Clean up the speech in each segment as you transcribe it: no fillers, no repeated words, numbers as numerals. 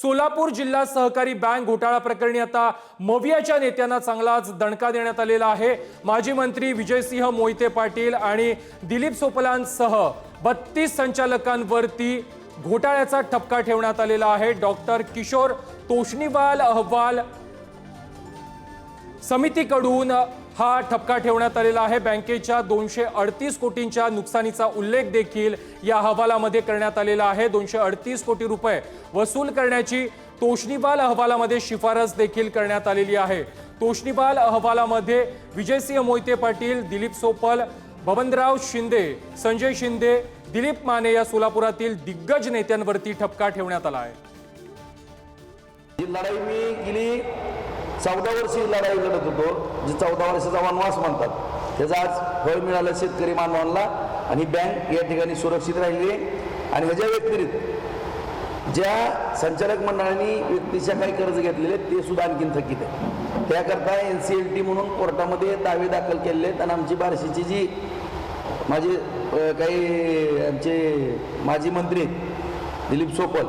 सोलापूर जिल्हा सहकारी बँक घोटाळा प्रकरणी आता मवियाच्या नेत्यांना चांगलाच दणका देण्यात आलेला आहे। माजी मंत्री विजयसिंह मोहिते पाटील आणि दिलीप सोपलांसह 32 संचालकांवरती घोटाळ्याचा ठपका ठेवण्यात आलेला आहे। डॉक्टर किशोर तोष्णीवाल अहवाल समितीकडून हा ठपका ठेवण्यात आलेला आहे। बँकेच्या 238 कोटींच्या नुकसानीचा उल्लेख देखील या अहवालामध्ये करण्यात आलेला आहे। 238 कोटी रुपये वसूल करण्याची तोष्णीवाल अहवालामध्ये शिफारस देखील करण्यात आलेली आहे। तोष्णीवाल अहवालामध्ये विजयसिंह मोहिते पाटील, दिलीप सोपल, बबनराव शिंदे, संजय शिंदे, दिलीप माने या सोलापुरातील दिग्गज नेत्यांवरती ठपका ठेवण्यात आला आहे। ही लढाई मी गेली 14 वर्षी लढाई लढत होतो, जी 14 वर्षाचा वनवास म्हणतात, त्याचा आज फळ मिळालं शेतकरी बांधवांना। आणि बँक या ठिकाणी सुरक्षित राहिली आणि ह्याच्या व्यतिरिक्त ज्या संचालक मंडळांनी व्यक्तीच्या काही कर्ज घेतलेले ते सुद्धा आणखीन थकीत आहे। त्याकरता NCLT म्हणून कोर्टामध्ये दावे दाखल केलेले आहेत। आणि आमची बार्शीची जी माझे काही आमचे माजी मंत्री दिलीप सोपल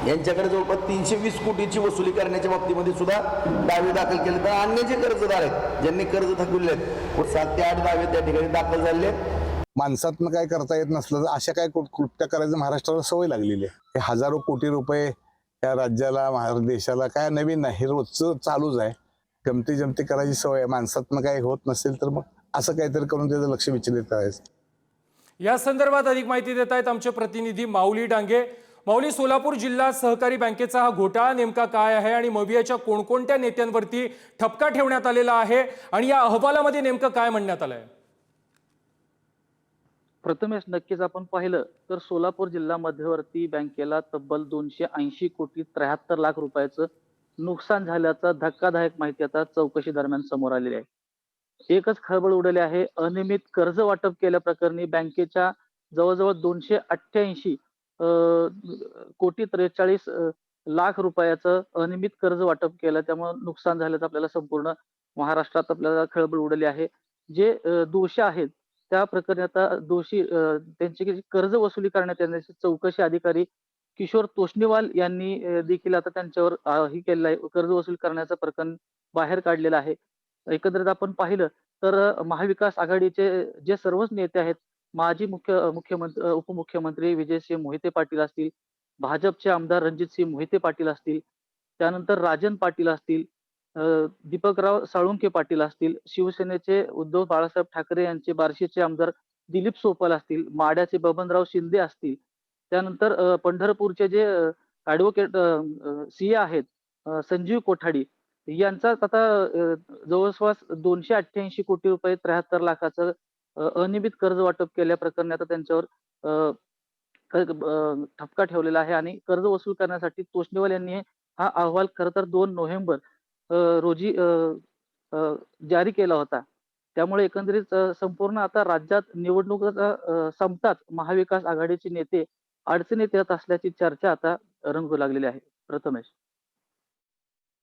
यांच्याकडे जवळपास 320 कोटीची वसुली करण्याच्या बाबतीमध्ये सुद्धा दावे दाखल केले। तर अन्य जे कर्जदार आहेत ज्यांनी कर्ज थकवले आहेत 7 ते 8 दावे त्या ठिकाणी दाखल झाले। माणसातनं काय करता येत नसलं तर अशा काय कृत्य करायचं महाराष्ट्राला सवय लागलेली आहे। हे हजारो कोटी रुपये या राज्याला देशाला काय नवीन नाही, हे रोजचं चालूच आहे। गमती जमती करायची सवय आहे। माणसातनं काय होत नसेल तर मग असं काहीतरी करून त्याचं लक्ष विचलित करायचं। या संदर्भात अधिक माहिती देत आहेत आमचे प्रतिनिधी माऊली डांगे। माऊली, सोलापूर जिल्हा सहकारी बँकेचा हा घोटाळा नेमका काय आहे आणि मवियाच्या कोणकोणत्या नेत्यांवरती ठपका ठेवण्यात आलेला आहे आणि या अहवालामध्ये नेमकं काय म्हणण्यात आलंय? प्रथमेश, नक्कीच आपण पाहिलं तर सोलापूर जिल्हा मध्यवर्ती बँकेला तब्बल 280 कोटी 73 लाख रुपयाचं नुकसान झाल्याचा धक्कादायक माहिती आता चौकशी दरम्यान समोर आलेली आहे। एकच खळबळ उडाली आहे। अनियमित कर्ज वाटप केल्याप्रकरणी बँकेच्या जवळजवळ 288 कोटी 43 लाख रुपयाचं अनियमित कर्ज वाटप केलं, त्यामुळे नुकसान झाल्याचं आपल्याला संपूर्ण महाराष्ट्रात आपल्याला खळबळ उडाली आहे। जे दोषी आहेत त्या प्रकरणी आता दोषी त्यांची कर्ज वसुली करण्यात येण्याची चौकशी अधिकारी किशोर तोष्णीवाल यांनी देखील आता त्यांच्यावर ही केलेलं आहे। कर्ज वसूल करण्याचं प्रकरण बाहेर काढलेलं आहे। एकंदरीत आपण पाहिलं तर महाविकास आघाडीचे जे सर्वच नेते आहेत, माजी मुख्यमंत्री उपमुख्यमंत्री विजयसिंह मोहिते पाटील असतील, भाजपचे आमदार रणजितसिंह मोहिते पाटील असतील, त्यानंतर राजन पाटील असतील, दीपकराव साळुंके पाटील असतील, शिवसेनेचे उद्धव बाळासाहेब ठाकरे यांचे बार्शीचे आमदार दिलीप सोपल असतील, माढ्याचे बबनराव शिंदे असतील, त्यानंतर पंढरपूरचे जे ऍडव्होकेट CA आहेत संजीव कोठाडी यांचा आता जवळपास 288 कोटी रुपये 73 लाखाचं अनियमित कर्ज वाटप केल्याप्रकरणी आता त्यांच्यावर ठपका ठेवलेला आहे। आणि कर्ज वसूल करण्यासाठी तोष्णीवाल यांनी हा अहवाल खरं तर 2 नोव्हेंबर रोजी जारी केला होता। त्यामुळे एकंदरीत संपूर्ण आता राज्यात निवडणुका संपताच महाविकास आघाडीचे नेते अडचणीत येत असल्याची चर्चा आता रंगू लागलेली आहे। प्रथमेश,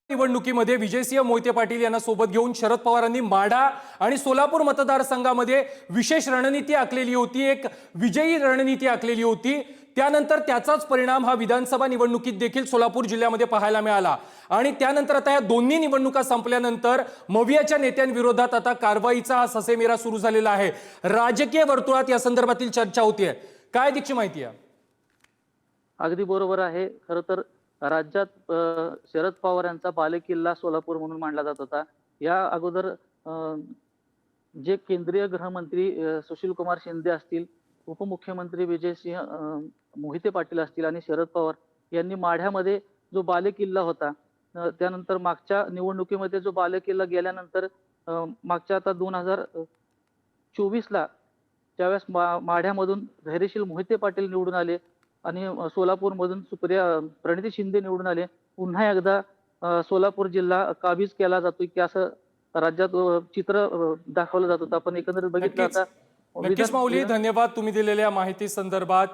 निवडणुकीमध्ये विजयसिंह मोहिते पाटील यांना सोबत घेऊन शरद पवारांनी माढा आणि सोलापूर मतदारसंघामध्ये विशेष रणनीती आखलेली होती, एक विजयी रणनीती आखलेली होती। त्यानंतर त्याचाच परिणाम हा विधानसभा निवडणुकीत देखील सोलापूर जिल्ह्यामध्ये पाहायला मिळाला। आणि त्यानंतर आता या दोन्ही निवडणुका संपल्यानंतर मवियाच्या नेत्यांविरोधात आता कारवाईचा हा ससेमिरा सुरू झालेला आहे। राजकीय वर्तुळात या संदर्भातील चर्चा होतीये, काय अधिकची माहिती आहे? अगदी बरोबर आहे। खरं तर राज्यात शरद पवार यांचा बालेकिल्ला सोलापूर म्हणून मानला जात होता। या अगोदर जे केंद्रीय गृहमंत्री सुशील कुमार शिंदे असतील, उपमुख्यमंत्री विजयसिंह मोहिते पाटील असतील आणि शरद पवार यांनी माढ्यामध्ये जो बालेकिल्ला होता, त्यानंतर मागच्या निवडणुकीमध्ये जो बालेकिल्ला गेल्यानंतर मागच्या आता 2024ला त्यावेळेस माढ्यामधून धैर्यशील मोहिते पाटील निवडून आले आणि सोलापूरमधून प्रणिती शिंदे निवडून आले। पुन्हा एकदा सोलापूर जिल्हा काबीज केला जातोय की असं राज्यात चित्र दाखवलं जात होतं। आपण एकंदरीत बघितलं आता। नक्कीच माऊली, धन्यवाद तुम्ही दिलेल्या माहिती संदर्भात।